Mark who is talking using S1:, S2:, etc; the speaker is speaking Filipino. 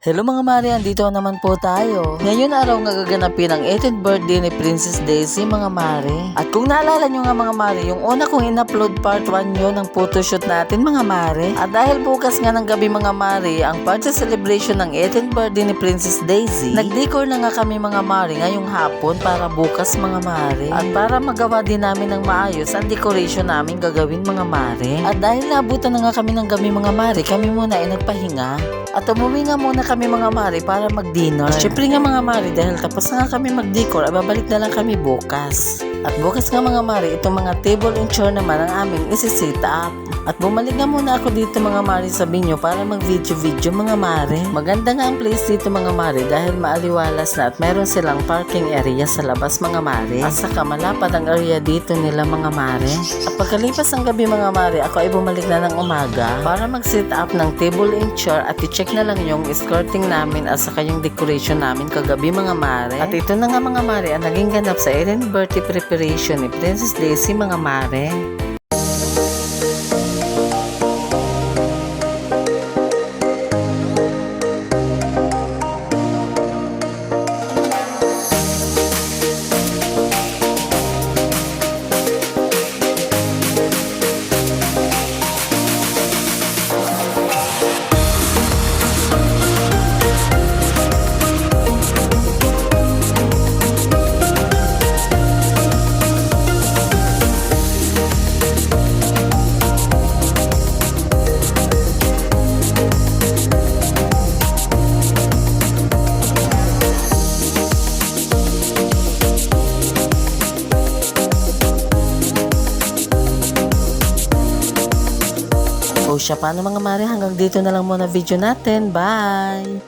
S1: Hello mga Mari, andito naman po tayo. Ngayon araw nga gaganapin ang 18th birthday ni Princess Daisy mga Mari. At kung naalala nyo nga mga Mari, yung una kong in-upload part 1 yun ng photoshoot natin mga Mari. At dahil bukas nga ng gabi mga Mari, ang part sa celebration ng 18th birthday ni Princess Daisy, nag-decor na nga kami mga Mari ngayong hapon para bukas mga Mari. At para magawa din namin ng maayos ang decoration namin gagawin mga Mari. At dahil naabutan na nga kami ng gabi mga Mari, kami muna ay nagpahinga. At umuwi nga muna kami mga Mari para mag-dinner. Syempre nga mga Mari, dahil tapos na nga kami mag-decor, ay babalik na lang kami bukas. At bukas nga mga Mari, itong mga table and chair naman ang aming isi-set up. At bumalik nga muna ako dito mga Mari sa Binyo para mag-video mga Mari. Maganda nga ang place dito mga Mari dahil maaliwalas na at meron silang parking area sa labas mga Mari. At saka malapad ang area dito nila mga Mari. At pagkalipas ng gabi mga Mari, ako ay bumalik na ng umaga para mag-set up ng table and chair at i-check na lang yung skirting namin at saka yung decoration namin kagabi mga Mari. At ito na nga mga Mari ang naging ganap sa 18th birthday preparation ni Princess Daisy mga Mari. O siya, paano mga Mari, hanggang dito na lang muna video natin. Bye!